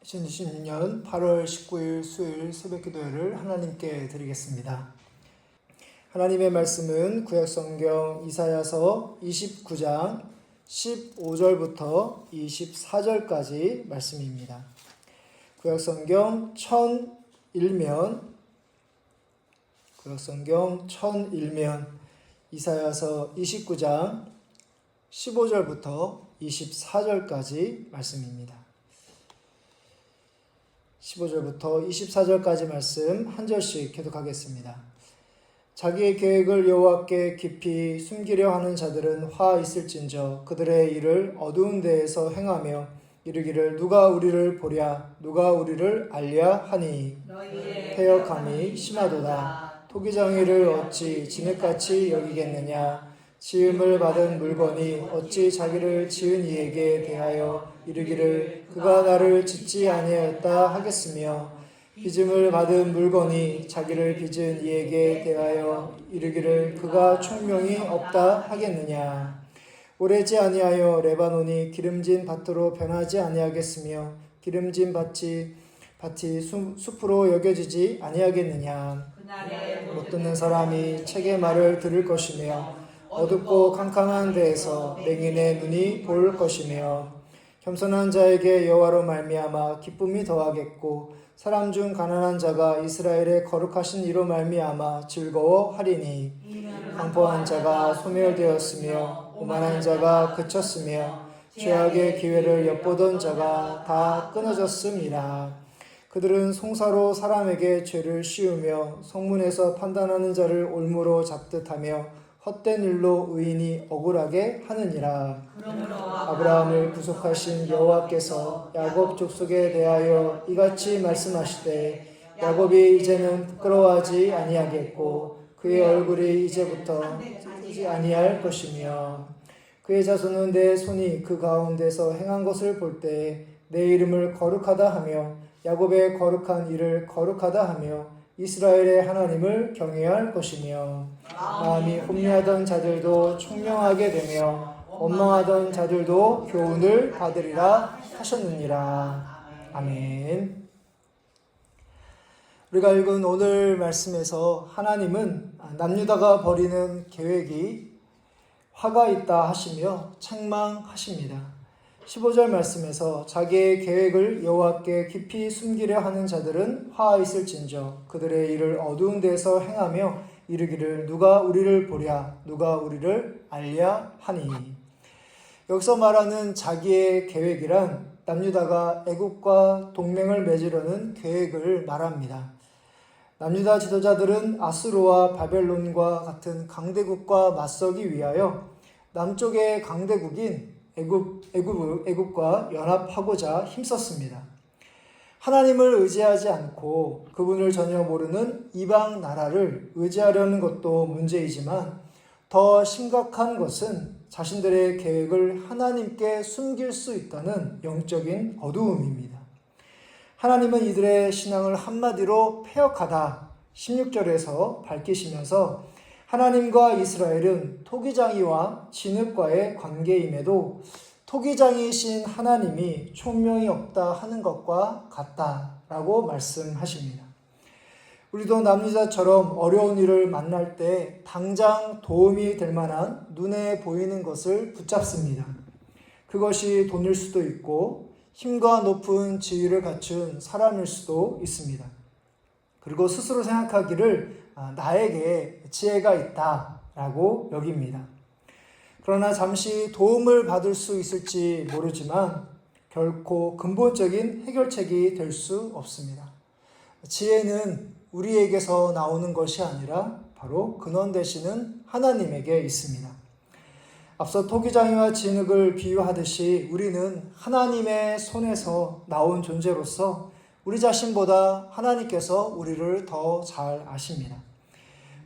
2026년 8월 19일 수요일 새벽기도회를 하나님께 드리겠습니다. 하나님의 말씀은 구약성경 이사야서 29장 15절부터 24절까지 말씀입니다. 구약성경 1001면 이사야서 29장 15절부터 24절까지 말씀입니다. 15절부터 24절까지 말씀 한 절씩 교독하겠습니다. 자기의 계획을 여호와께 깊이 숨기려 하는 자들은 화 있을진저 그들의 일을 어두운 데에서 행하며 이르기를 누가 우리를 보랴 누가 우리를 알랴 하니 패역함이 심하도다. 토기장이를 어찌 진흙같이 여기겠느냐. 지음을 받은 물건이 어찌 자기를 지은 이에게 대하여 이르기를 그가 나를 짓지 아니하였다 하겠으며 빚음을 받은 물건이 자기를 빚은 이에게 대하여 이르기를 그가 총명이 없다 하겠느냐. 오래지 아니하여 레바논이 기름진 밭으로 변하지 아니하겠으며 기름진 밭이 숲으로 여겨지지 아니하겠느냐. 못 듣는 사람이 책의 말을 들을 것이며 어둡고 캄캄한 데에서 맹인의 눈이 볼 것이며 겸손한 자에게 여호와로 말미암아 기쁨이 더하겠고 사람 중 가난한 자가 이스라엘의 거룩하신 이로 말미암아 즐거워하리니 강포한 자가 소멸되었으며 오만한 자가 그쳤으며 죄악의 기회를 엿보던 자가 다 끊어졌음이라. 그들은 송사로 사람에게 죄를 씌우며 성문에서 판단하는 자를 올무로 잡듯하며 헛된 일로 의인이 억울하게 하느니라. 아브라함을 구속하신 여호와께서 야곱 족속에 대하여 이같이 말씀하시되 야곱이 이제는 부끄러워하지 아니하겠고 그의 얼굴이 이제부터 찌지 아니할 것이며 그의 자손은 내 손이 그 가운데서 행한 것을 볼 때 내 이름을 거룩하다 하며 야곱의 거룩한 일을 거룩하다 하며 이스라엘의 하나님을 경외할 것이며 마음이 혼미하던 자들도 총명하게 되며 원망하던 자들도 교훈을 받으리라 하셨느니라. 아멘. 우리가 읽은 오늘 말씀에서 하나님은 남유다가 벌이는 계획이 화가 있다 하시며 책망하십니다. 15절 말씀에서 자기의 계획을 여호와께 깊이 숨기려 하는 자들은 화 있을진저 그들의 일을 어두운 데서 행하며 이르기를 누가 우리를 보랴 누가 우리를 알랴 하니. 여기서 말하는 자기의 계획이란 남유다가 애국과 동맹을 맺으려는 계획을 말합니다. 남유다 지도자들은 아수르와 바벨론과 같은 강대국과 맞서기 위하여 남쪽의 강대국인 애굽과 연합하고자 힘썼습니다. 하나님을 의지하지 않고 그분을 전혀 모르는 이방 나라를 의지하려는 것도 문제이지만 더 심각한 것은 자신들의 계획을 하나님께 숨길 수 있다는 영적인 어두움입니다. 하나님은 이들의 신앙을 한마디로 패역하다 16절에서 밝히시면서 하나님과 이스라엘은 토기장이와 진흙과의 관계임에도 토기장이신 하나님이 총명이 없다 하는 것과 같다라고 말씀하십니다. 우리도 남유다처럼 어려운 일을 만날 때 당장 도움이 될 만한 눈에 보이는 것을 붙잡습니다. 그것이 돈일 수도 있고 힘과 높은 지위를 갖춘 사람일 수도 있습니다. 그리고 스스로 생각하기를 나에게 지혜가 있다라고 여깁니다. 그러나 잠시 도움을 받을 수 있을지 모르지만 결코 근본적인 해결책이 될 수 없습니다. 지혜는 우리에게서 나오는 것이 아니라 바로 근원 되시는 하나님에게 있습니다. 앞서 토기장이와 진흙을 비유하듯이 우리는 하나님의 손에서 나온 존재로서 우리 자신보다 하나님께서 우리를 더 잘 아십니다.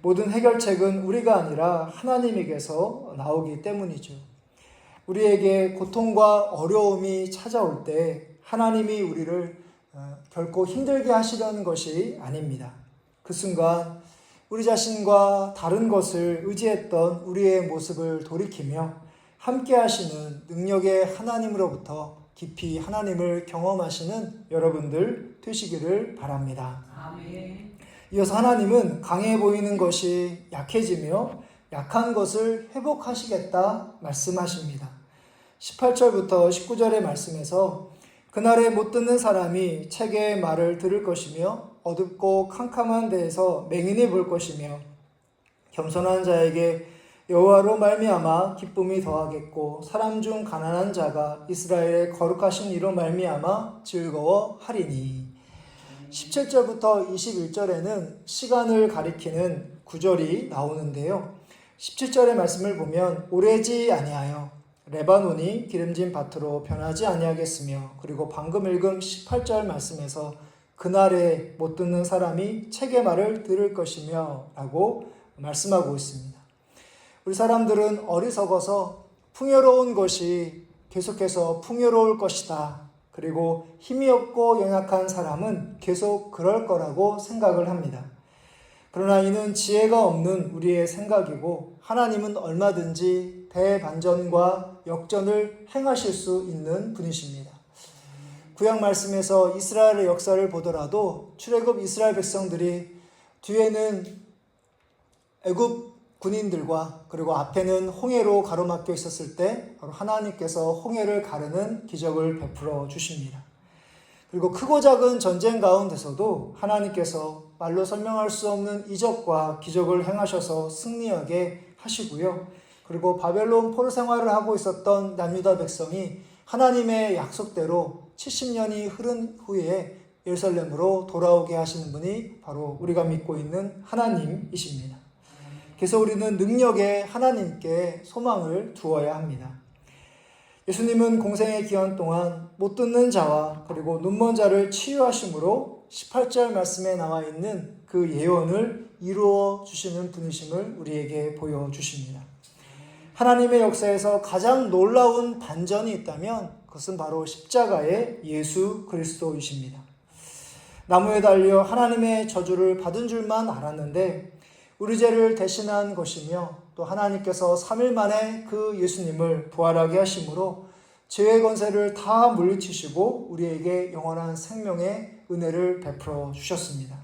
모든 해결책은 우리가 아니라 하나님에게서 나오기 때문이죠. 우리에게 고통과 어려움이 찾아올 때 하나님이 우리를 결코 힘들게 하시려는 것이 아닙니다. 그 순간 우리 자신과 다른 것을 의지했던 우리의 모습을 돌이키며 함께 하시는 능력의 하나님으로부터 깊이 하나님을 경험하시는 여러분들 되시기를 바랍니다. 아멘. 이어서 하나님은 강해 보이는 것이 약해지며 약한 것을 회복하시겠다 말씀하십니다. 18절부터 19절의 말씀에서 그날에 못 듣는 사람이 책의 말을 들을 것이며 어둡고 캄캄한 데에서 맹인이 볼 것이며 겸손한 자에게 여호와로 말미암아 기쁨이 더하겠고 사람 중 가난한 자가 이스라엘의 거룩하신 이로 말미암아 즐거워하리니. 17절부터 21절에는 시간을 가리키는 구절이 나오는데요. 17절의 말씀을 보면 오래지 아니하여 레바논이 기름진 밭으로 변하지 아니하겠으며, 그리고 방금 읽은 18절 말씀에서 그날에 못 듣는 사람이 책의 말을 들을 것이며 라고 말씀하고 있습니다. 우리 사람들은 어리석어서 풍요로운 것이 계속해서 풍요로울 것이다, 그리고 힘이 없고 연약한 사람은 계속 그럴 거라고 생각을 합니다. 그러나 이는 지혜가 없는 우리의 생각이고 하나님은 얼마든지 대반전과 역전을 행하실 수 있는 분이십니다. 구약 말씀에서 이스라엘의 역사를 보더라도 출애굽 이스라엘 백성들이 뒤에는 애굽 군인들과 그리고 앞에는 홍해로 가로막혀 있었을 때 바로 하나님께서 홍해를 가르는 기적을 베풀어 주십니다. 그리고 크고 작은 전쟁 가운데서도 하나님께서 말로 설명할 수 없는 이적과 기적을 행하셔서 승리하게 하시고요. 그리고 바벨론 포로 생활을 하고 있었던 남유다 백성이 하나님의 약속대로 70년이 흐른 후에 예루살렘으로 돌아오게 하시는 분이 바로 우리가 믿고 있는 하나님이십니다. 그래서 우리는 능력에 하나님께 소망을 두어야 합니다. 예수님은 공생의 기간 동안 못 듣는 자와 그리고 눈먼 자를 치유하심으로 18절 말씀에 나와 있는 그 예언을 이루어 주시는 분이심을 우리에게 보여주십니다. 하나님의 역사에서 가장 놀라운 반전이 있다면 그것은 바로 십자가의 예수 그리스도이십니다. 나무에 달려 하나님의 저주를 받은 줄만 알았는데 우리 죄를 대신한 것이며 또 하나님께서 3일 만에 그 예수님을 부활하게 하심으로 죄의 권세를 다 물리치시고 우리에게 영원한 생명의 은혜를 베풀어 주셨습니다.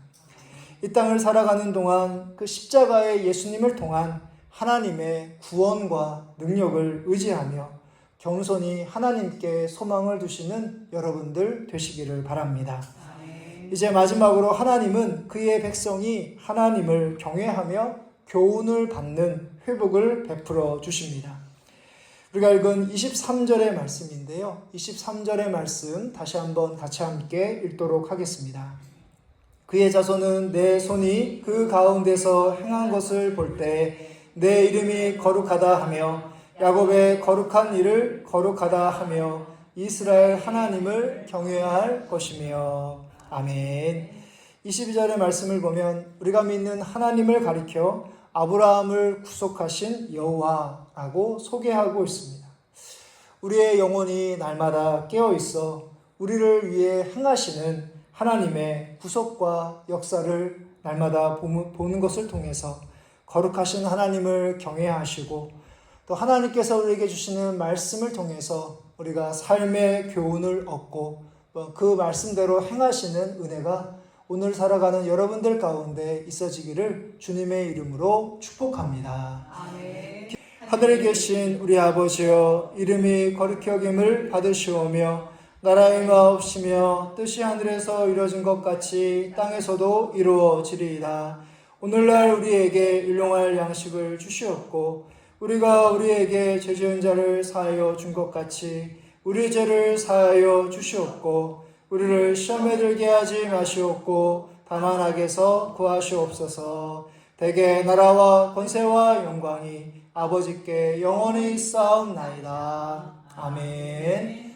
이 땅을 살아가는 동안 그 십자가의 예수님을 통한 하나님의 구원과 능력을 의지하며 겸손히 하나님께 소망을 두시는 여러분들 되시기를 바랍니다. 이제 마지막으로 하나님은 그의 백성이 하나님을 경외하며 교훈을 받는 회복을 베풀어 주십니다. 우리가 읽은 23절의 말씀인데요. 23절의 말씀 다시 한번 같이 함께 읽도록 하겠습니다. 그의 자손은 내 손이 그 가운데서 행한 것을 볼 때 내 이름이 거룩하다 하며 야곱의 거룩한 일을 거룩하다 하며 이스라엘 하나님을 경외할 것이며. 아멘. 22절의 말씀을 보면 우리가 믿는 하나님을 가리켜 아브라함을 구속하신 여호와라고 소개하고 있습니다. 우리의 영혼이 날마다 깨어 있어 우리를 위해 행하시는 하나님의 구속과 역사를 날마다 보는 것을 통해서 거룩하신 하나님을 경외하시고 또 하나님께서 우리에게 주시는 말씀을 통해서 우리가 삶의 교훈을 얻고 그 말씀대로 행하시는 은혜가 오늘 살아가는 여러분들 가운데 있어지기를 주님의 이름으로 축복합니다. 아멘. 하늘에 계신 우리 아버지여, 이름이 거룩히 여김을 받으시오며 나라의 마옵시며 뜻이 하늘에서 이루어진 것 같이 땅에서도 이루어지리이다. 오늘날 우리에게 일용할 양식을 주시옵고 우리가 우리에게 죄 지은 자를 사하여 준 것 같이 우리 죄를 사하여 주시옵고 우리를 시험에 들게 하지 마시옵고 다만 악에서 구하시옵소서. 대개 나라와 권세와 영광이 아버지께 영원히 쌓옵나이다. 아멘.